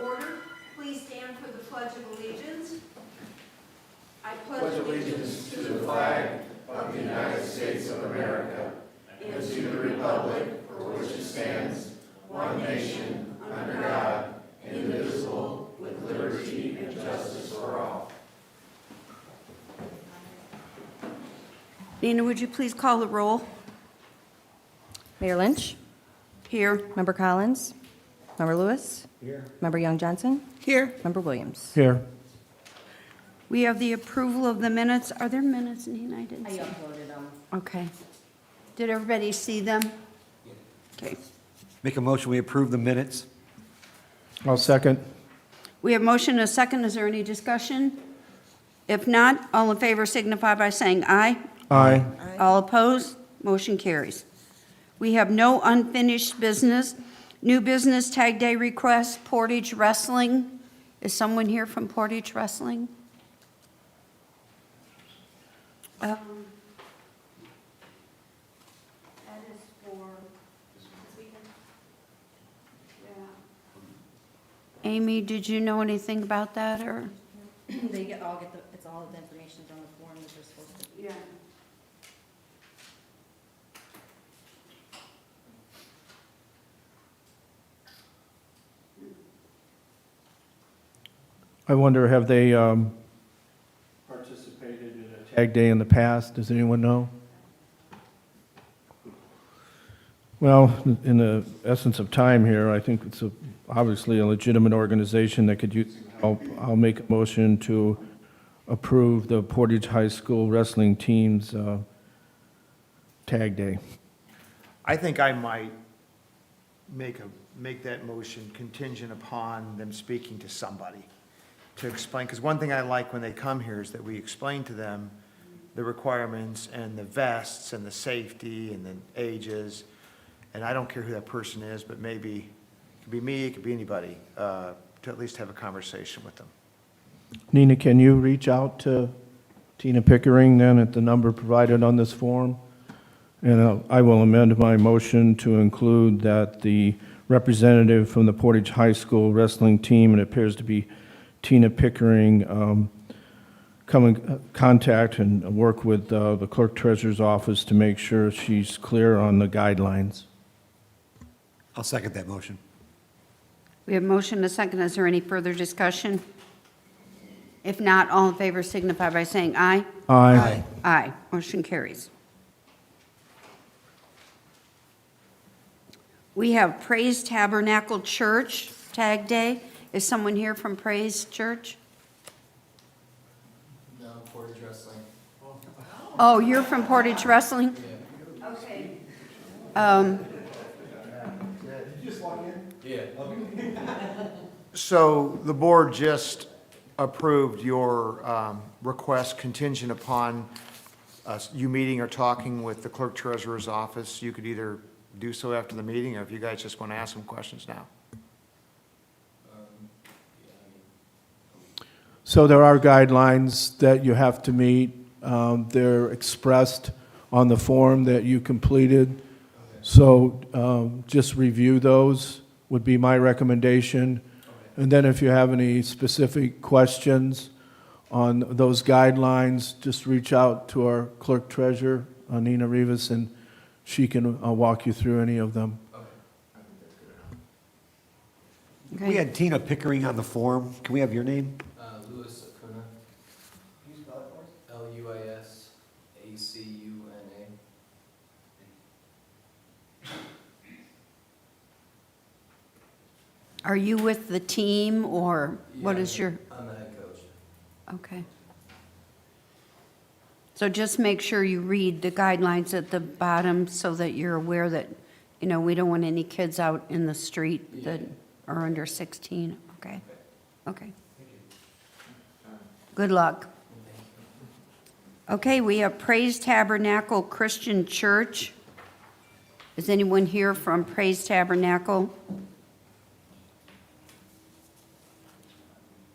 Order. Please stand for the Pledge of Allegiance. I pledge allegiance to the flag of the United States of America and to the republic for which it stands, one nation, under God, indivisible, with liberty and justice for all. Nina, would you please call the roll? Mayor Lynch, Here. Member Collins, Member Lewis, Here. Member Young Johnson, Here. Member Williams. Here. We have the approval of the minutes. Are there minutes, Nina? I didn't see. uploaded them. Okay. Did everybody see them? Okay. Make a motion, we approve the minutes. I'll second. We have motion and a second. Is there any discussion? If not, all in favor signify by saying aye. Aye. All opposed, motion carries. We have no unfinished business. New business tag day request, Portage Wrestling. Is someone here from Portage Wrestling? That is for this weekend? Yeah. Amy, did you know anything about that, or? It's all the information's on the form that they're supposed to. Yeah. I wonder, have they participated in a tag day in the past? Does anyone know? Well, in the essence of time here, I think it's obviously a legitimate organization that could use help. I'll make a motion to approve the Portage High School wrestling team's tag day. I think I might make that motion contingent upon them speaking to somebody to explain, because one thing I like when they come here is that we explain to them the requirements and the vests and the safety and the ages, and I don't care who that person is, but maybe it could be me, it could be anybody, to at least have a conversation with them. Nina, can you reach out to Tina Pickering then at the number provided on this form And I will amend my motion to include that the representative from the Portage High School wrestling team, and it appears to be Tina Pickering, come in contact and work with the clerk treasurer's office to make sure she's clear on the guidelines. I'll second that motion. We have motion and a second. Is there any further discussion? If not, all in favor signify by saying aye. Aye. Aye. Motion carries. We have Praise Tabernacle Church Tag Day. Is someone here from Praise Church? No, Portage Wrestling. Oh, you're from Portage Wrestling? Okay. Yeah. So the board just approved your request contingent upon you meeting or talking with the clerk treasurer's office. You could either do so after the meeting, or if you guys just want to ask some questions now. So there are guidelines that you have to meet. They're expressed on the form that you completed. So just review those would be my recommendation. And then if you have any specific questions on those guidelines, just reach out to our clerk treasurer, Nina Rivas, and she can walk you through any of them. We Okay. had Tina Pickering on the form. Can we have your name? Louis Acuna. Can you spell it for us? Luisacuna. Are you with the team, or what Yeah, is your? I'm the head coach. Okay. So just make sure you read the guidelines at the bottom so that you're aware that, you know, we don't want any kids out in the street that are under 16. Okay? Okay. Good luck. Okay, we have Praise Tabernacle Christian Church. Is anyone here from Praise Tabernacle?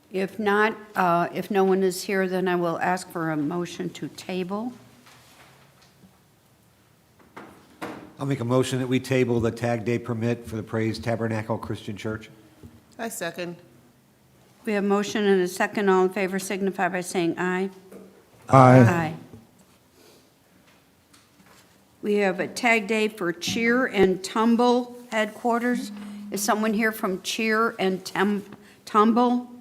If not, if no one is here, then I will ask for a motion to table. I'll make a motion that we table the tag day permit for the Praise Tabernacle Christian Church. I second. We have motion and a second. All in favor signify by saying aye. Aye. We have a tag day for Cheer and Tumble headquarters. Is someone here from Cheer and Tumble?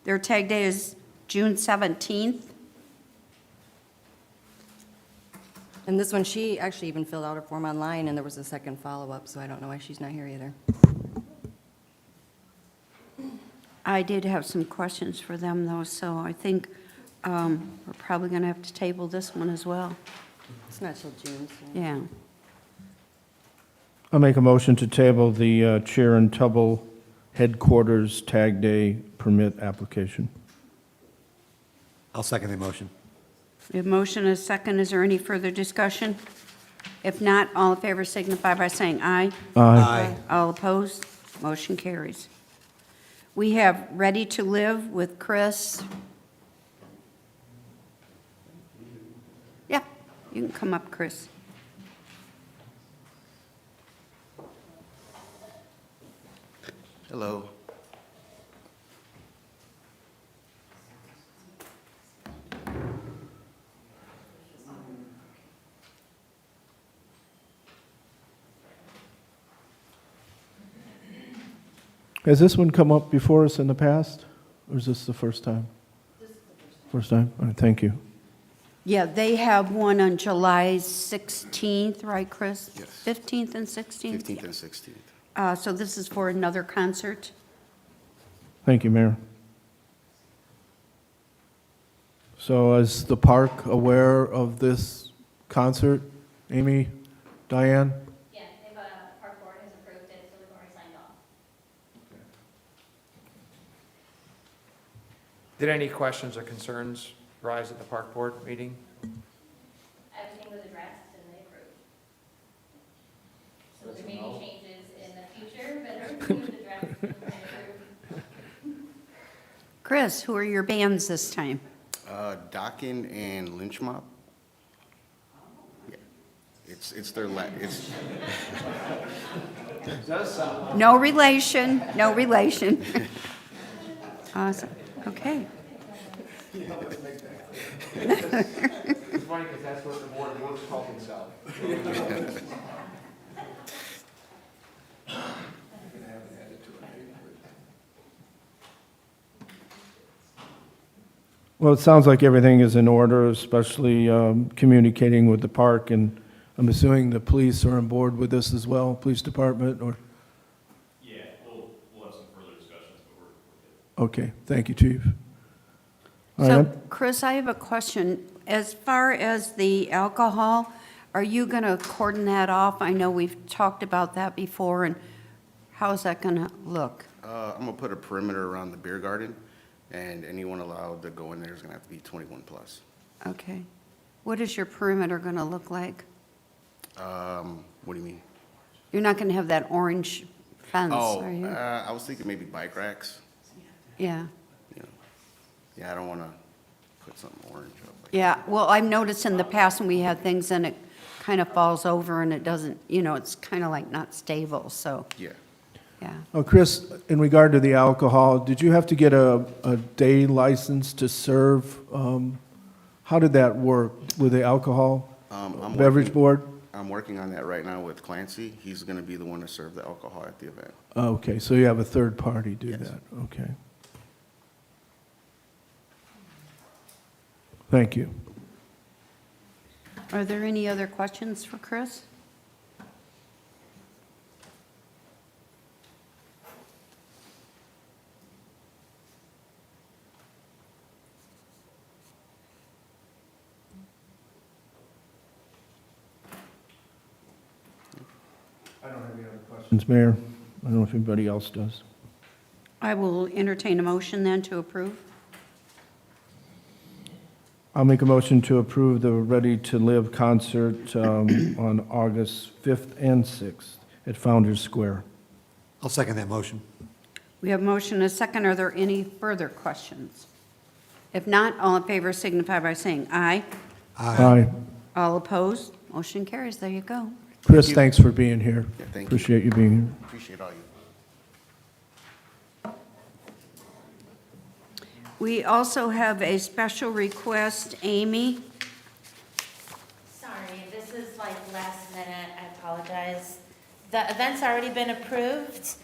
Their tag day is June 17th. And this one, she actually even filled out a form online, and there was a second follow-up, so I don't know why she's not here either. I did have some questions for them, though, so I think we're probably going to have to table this one as well. It's not till June, so. Yeah. I'll make a motion to table the Chair and Tubble Headquarters Tag Day Permit application. I'll second the motion. We have motion and a second. Is there any further discussion? If not, all in favor signify by saying aye. Aye. All opposed? Motion carries. We have Ready to Live with Chris. Yeah, you can come up, Chris. Hello. Has this one come up before us in the past, or is this the first time? First time? All right, thank you. Yeah, they have one on July 16th, right, Chris? Yes. 15th and 16th? 15th and 16th. So this is for another concert? Thank you, Mayor. So is the park aware of this concert? Amy, Diane? Yeah, they've, park board has approved it, so we've already signed off. Did any questions or concerns rise at the park board meeting? Everything was addressed and they approved. So there may be changes in the future, but everything was addressed and approved. Chris, who are your bands this time? Dockin and Lynch Mob. Yeah. It's their, it's, No relation, no relation. Awesome, okay. It's funny because that's what the Board of Works called itself. Well, it sounds like everything is in order, especially communicating with the park, and I'm assuming the police are on board with this as well, police department, or? Yeah, we'll have some further discussions, but we're good. Okay, thank you, Chief. All So, right, Chris, I have a question. As far as the alcohol, are you going to cordon that off? I know we've talked about that before, and how's that going to look? I'm gonna put a perimeter around the beer garden, and anyone allowed to go in there is gonna have to be 21 plus. Okay. What is your perimeter going to look like? What do you mean? You're not going to have that orange fence, Oh, are you? I was thinking maybe bike racks, Yeah. you know. Yeah, I don't wanna put something orange up. like Yeah, well, I've noticed in the past when we had things and it kind of falls over and it doesn't, it's kind of like not stable, so, that. Yeah. yeah. oh, Chris, in regard to the alcohol, did you have to get a day license to serve? How did that work with the alcohol I'm beverage working- board? I'm working on that right now with Clancy. He's gonna be the one to serve the alcohol at the event. Okay, so you have a third party do Yes. that, okay. Thank you. Are there any other questions for Chris? I don't have any other questions, Mayor. I don't know if anybody else does. I will entertain a motion then to approve. I'll make a motion to approve the Ready to Live concert on August 5th and 6th at Founders Square. I'll second that motion. We have a motion and a second. Are there any further questions? If not, all in favor signify by saying aye. Aye. All opposed? Motion carries. There you go. Chris, thanks for being here. Yeah, thank you. Appreciate you being here. Appreciate all you. We also have a special request, Amy. Sorry, this is like last minute, I apologize. The event's already been approved,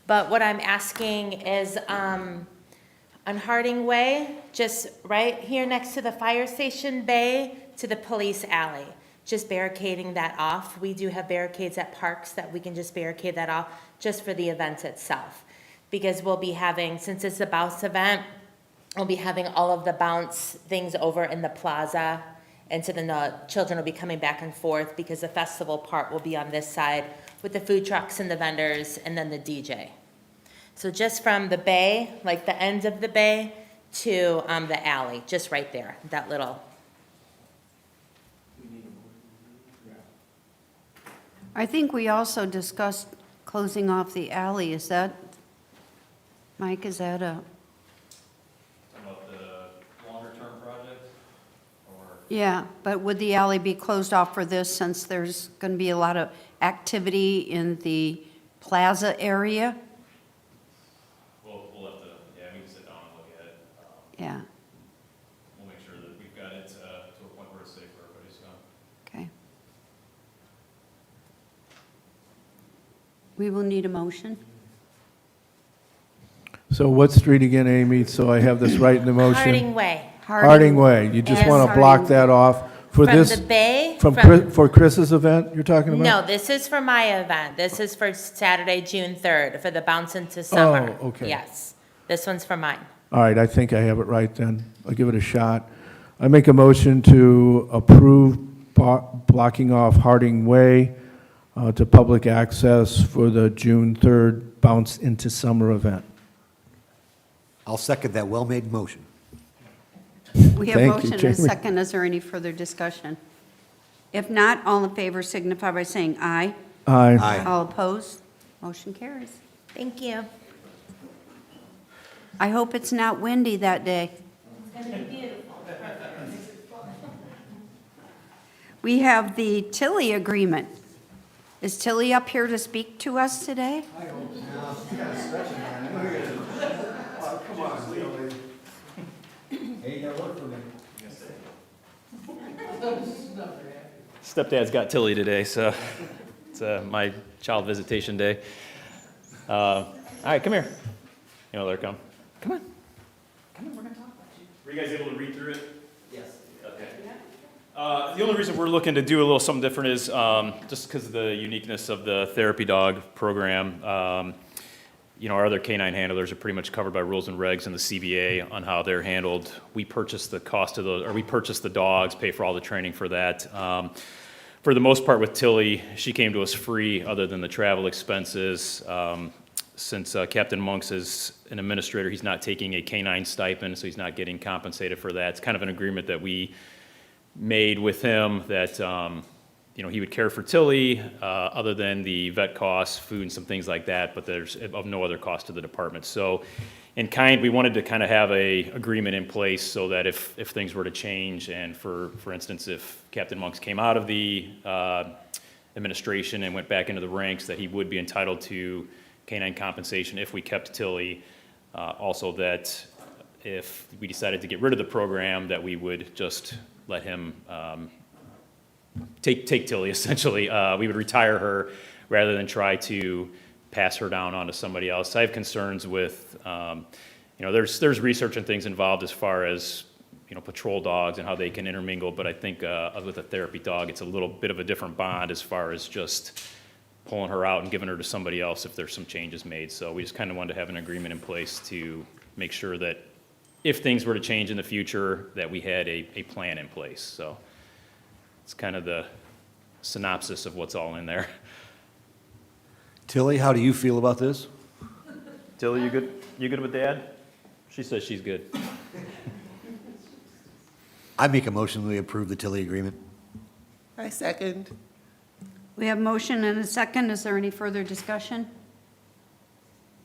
but what I'm asking is, on Harding Way, just right here next to the fire station bay to the police alley, just barricading that off. We do have barricades at parks that we can just barricade that off just for the event itself. Because we'll be having, since it's a bounce event, we'll be having all of the bounce things over in the plaza, and so then the children will be coming back and forth because the festival part will be on this side with the food trucks and the vendors and then the DJ. So just from the bay, like the end of the bay, to the alley, just right there, that little. I think we also discussed closing off the alley. Is that, Mike, is that a, About the longer-term project, or? yeah, but would the alley be closed off for this since there's going to be a lot of activity in the plaza area? We'll have to, yeah, we can sit down and look at it. Yeah, We'll make sure that we've got it to a point where it's safe for everybody, so. okay. We will need a motion. So what street again, Amy, so I have this right in the motion? Harding Way. Harding Way. You just Yes, want to block Harding. that off for From this? the bay, For Chris's event you're talking about? No, this is for my event. This is for Saturday, June 3rd, for the Bounce Into Summer. Oh, okay. Yes, this one's for mine. All right, I think I have it right then. I'll give it a shot. I make a motion to approve blocking off Harding Way to public access for the June 3rd Bounce Into Summer event. I'll second that well-made motion. We have Thank you, motion and a Jamie. second. Is there any further discussion? If not, all in favor signify by saying aye. Aye. Aye. All opposed? Motion carries. Thank you. I hope it's not windy that day. It's gonna be beautiful. We have the Tilly agreement. Is Tilly up here to speak to us today? Hey, you gotta work for me. Stepdad's got Tilly today, so it's my child visitation day. All right, come here. You know, let her come. Come on. Come on, we're gonna talk about you. Were you guys able to read through it? Yes. Okay. The only reason we're looking to do a little something different is just because of the uniqueness of the therapy dog program. You know, our other canine handlers are pretty much covered by rules and regs in the CBA on how they're handled. We purchase the cost of those, or we purchase the dogs, pay for all the training for that. For the most part with Tilly, she came to us free other than the travel expenses. Since Captain Monks is an administrator, he's not taking a canine stipend, so he's not getting compensated for that. It's kind of an agreement that we made with him that, you know, he would care for Tilly, other than the vet costs, food and some things like that, but there's of no other cost to the department. So in kind, we wanted to kind of have a agreement in place so that if things were to change, and for instance, if Captain Monks came out of the administration and went back into the ranks, that he would be entitled to canine compensation if we kept Tilly. Also that if we decided to get rid of the program, that we would just let him take Tilly, essentially. We would retire her rather than try to pass her down onto somebody else. I have concerns with, you know, there's research and things involved as far as, you know, patrol dogs and how they can intermingle, but I think with a therapy dog, it's a little bit of a different bond as far as just pulling her out and giving her to somebody else if there's some changes made. So we just kind of wanted to have an agreement in place to make sure that if things were to change in the future, that we had a plan in place. So it's kind of the synopsis of what's all in there. Tilly, how do you feel about this? Tilly, you good? You good with Dad? She says she's good. I make a motion that we approve the Tilly agreement. I second. We have motion and a second. Is there any further discussion?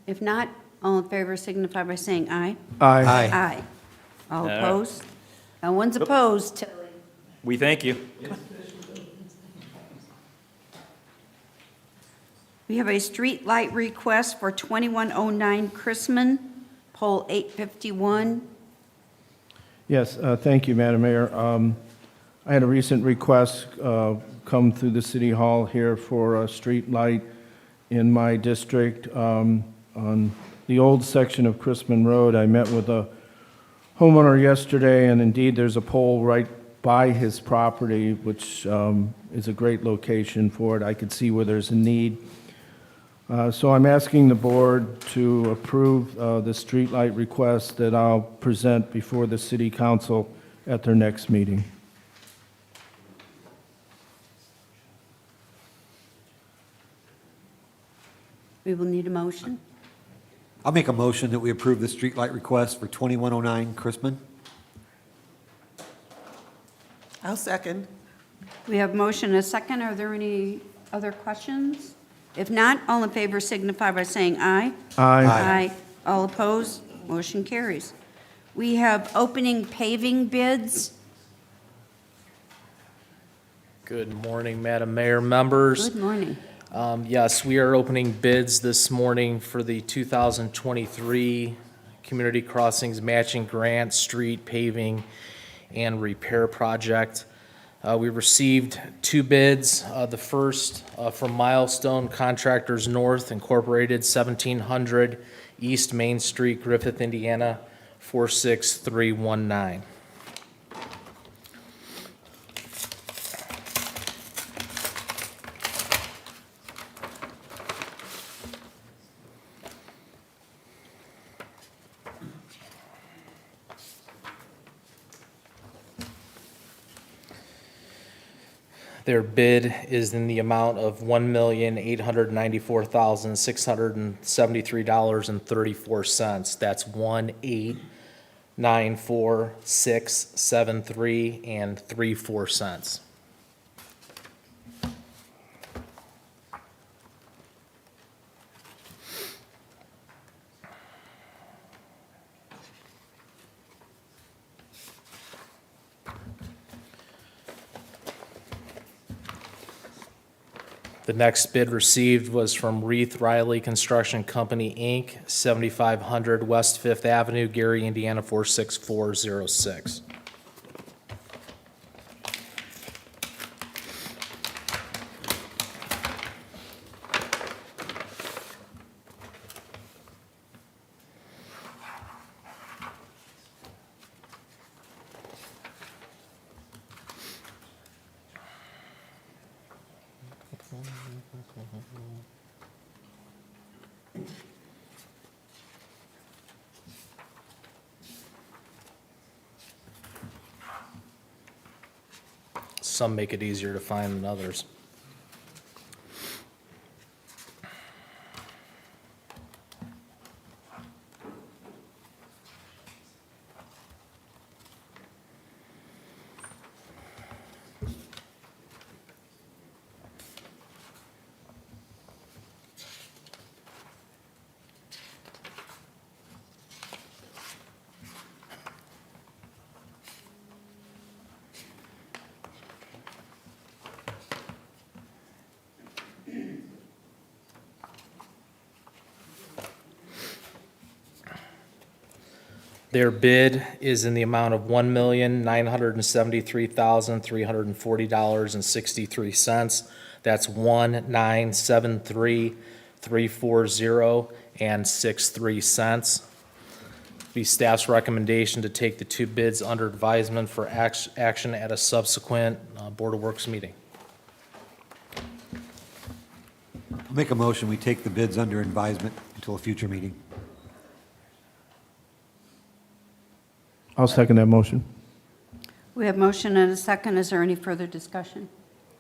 If not, all in favor signify by saying aye. Aye. Aye. All Yeah. opposed? No one's opposed, Tilly. We thank you. We have a street light request for 2109 Chrisman, pole 851. Yes, thank you, Madam Mayor. I had a recent request come through the City Hall here for a street light in my district on the old section of Chrisman Road. I met with a homeowner yesterday, and indeed, there's a pole right by his property, which is a great location for it. I could see where there's a need. So I'm asking the board to approve the streetlight request that I'll present before the city council at their next meeting. We will need a motion. I'll make a motion that we approve the streetlight request for 2109 Chrisman. I'll second. We have motion and a second. Are there any other questions? If not, all in favor signify by saying aye. Aye. All opposed? Motion carries. We have opening paving bids. Good morning, Madam Mayor, members. Good morning. Yes, we are opening bids this morning for the 2023 Community Crossings Matching Grant Street Paving and Repair Project. We received two bids. The first from Milestone Contractors North Incorporated, 1700 East Main Street, Griffith, Indiana, 46319. Their bid is in the amount of $1,894,673.34. That's 1,894,673 and 34 cents. The next bid received was from Reith Riley Construction Company, Inc., 7500 West Fifth Avenue, Gary, Indiana, 46406. Some make it easier to find than others. Their bid is in the amount of $1,973,340.63. That's 1,973,340 and 63 cents. Be staff's recommendation to take the two bids under advisement for action at a subsequent Board of Works meeting. I'll make a motion, we take the bids under advisement until a future meeting. I'll second that motion. We have motion and a second. Is there any further discussion?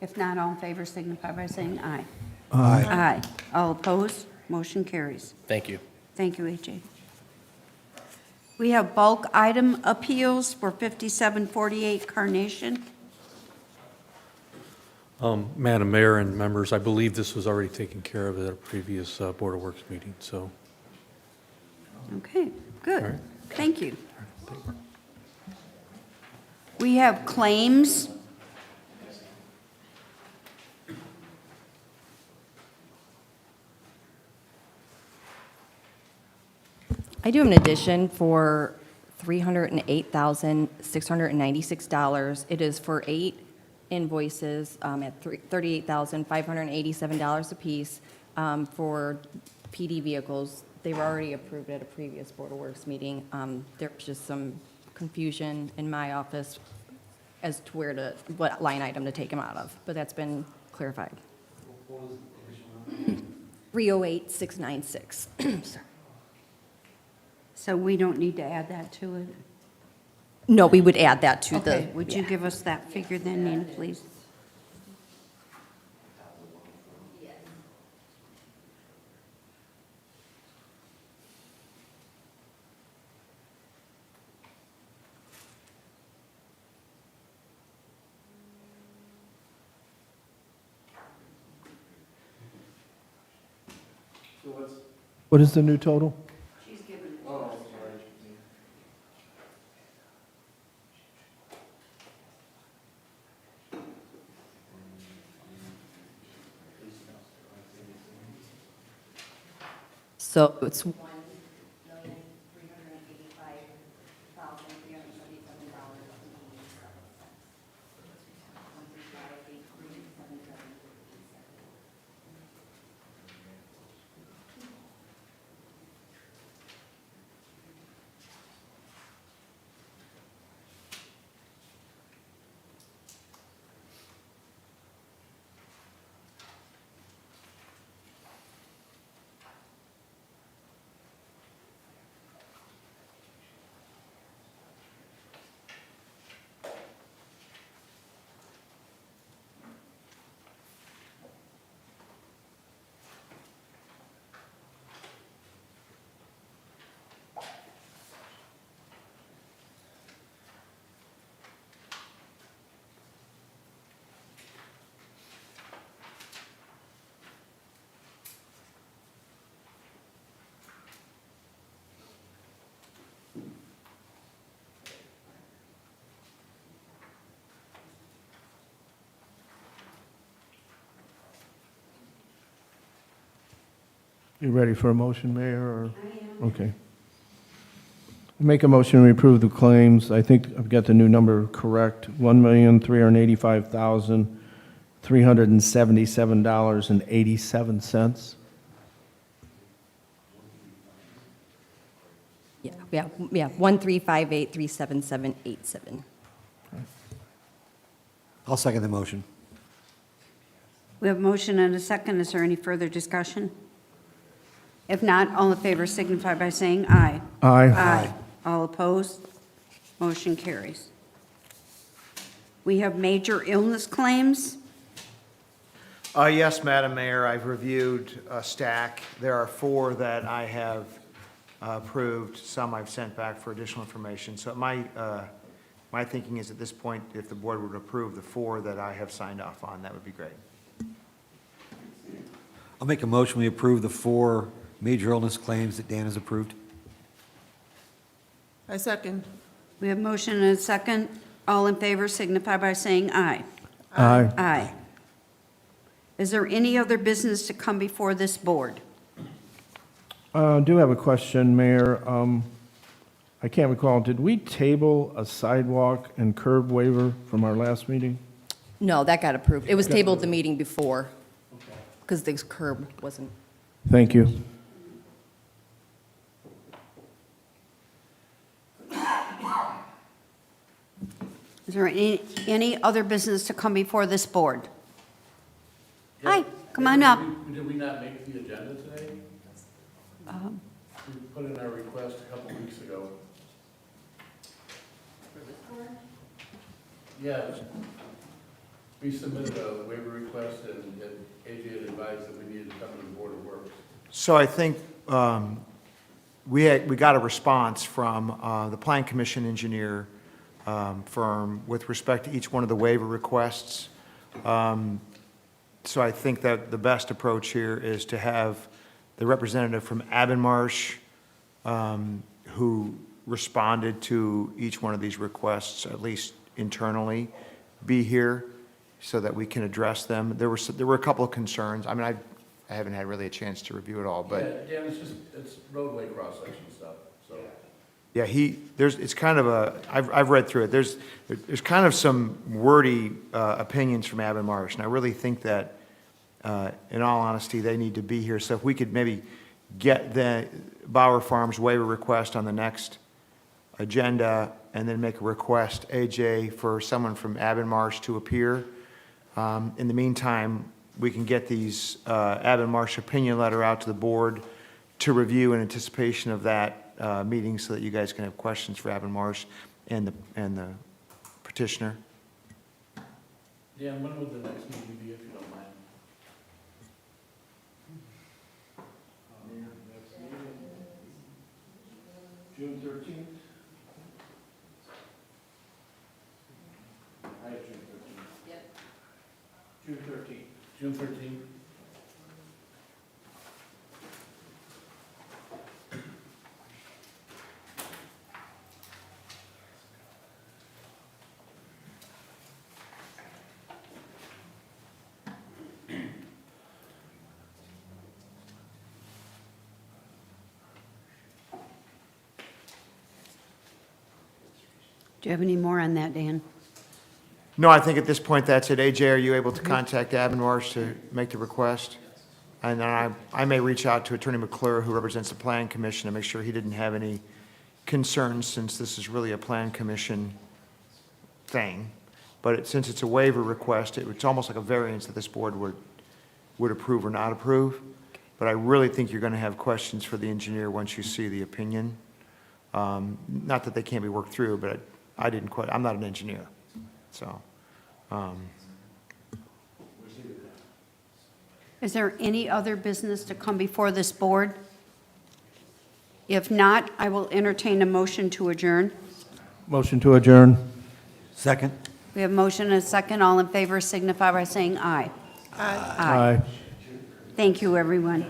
If not, all in favor signify by saying aye. Aye. Aye. All opposed? Motion carries. Thank you. Thank you, AJ. We have bulk item appeals for 5748 Carnation. Madam Mayor and members, I believe this was already taken care of at a previous Board of Works meeting, so. Okay, good. All right. Thank you. We have claims. I do have an addition for $308,696. It is for 8 invoices at $38,587 apiece for PD vehicles. They were already approved at a previous Board of Works meeting. There was just some confusion in my office as to what line item to take them out of, but that's been clarified. 308,696. Sorry. So we don't need to add that to it? No, we would add that to the. Okay, would you give us that figure then, Nina, please? What is the new total? So it's You ready for a motion, Mayor, or? Okay. Make a motion to approve the claims. I think I've got the new number correct, $1,385,377.87. Yeah, 135837787. I'll second the motion. We have a motion and a second. Is there any further discussion? If not, all in favor signify by saying aye. Aye. All opposed? Motion carries. We have major illness claims. Yes, Madam Mayor, I've reviewed a stack. There are 4 that I have approved, some I've sent back for additional information. So my thinking is at this point, if the board would approve the 4 that I have signed off on, that would be great. I'll make a motion, we approve the 4 major illness claims that Dan has approved. I second. We have motion and a second. All in favor signify by saying aye. Aye. Aye. Is there any other business to come before this board? I do have a question, Mayor. I can't recall, did we table a sidewalk and curb waiver from our last meeting? No, that got approved. It was tabled the meeting before, because the curb wasn't. Thank you. Is there any other business to come before this board? Hi, come on up. Did we not make the agenda today? We put in our request a couple weeks ago. Yeah. We submitted a waiver request and AJ had advised that we needed to come to the Board of Works. So I think we got a response from the Plan Commission engineer firm with respect to each one of the waiver requests. So I think that the best approach here is to have the representative from Abbenmarsh, who responded to each one of these requests, at least internally, be here so that we can address them. There were a couple of concerns. I mean, I haven't had really a chance to review it all, but. Yeah, it's roadway cross-section stuff, so. Yeah, it's kind of I've read through it. There's kind of some wordy opinions from Abbenmarsh, and I really think that, in all honesty, they need to be here. So if we could maybe get the Bauer Farms waiver request on the next agenda, and then make a request, AJ, for someone from Abbenmarsh to appear. In the meantime, we can get these Abbenmarsh opinion letter out to the board to review in anticipation of that meeting, so that you guys can have questions for Abbenmarsh and the petitioner. Dan, when would the next meeting be, if you don't mind? Next meeting, June 13th? I have June 13th. Yep. June 13th. June 13th. Do you have any more on that, Dan? No, I think at this point, that's it. AJ, are you able to contact Abbenmarsh to make the request? And then I may reach out to Attorney McClure, who represents the Plan Commission, to make sure he didn't have any concerns, since this is really a Plan Commission thing. But since it's a waiver request, it's almost like a variance that this board would approve or not approve. But I really think you're going to have questions for the engineer once you see the opinion. Not that they can't be worked through, but I'm not an engineer, so. Is there any other business to come before this board? If not, I will entertain a motion to adjourn. Motion to adjourn. Second? We have motion and a second. All in favor signify by saying aye. Aye. Thank you, everyone.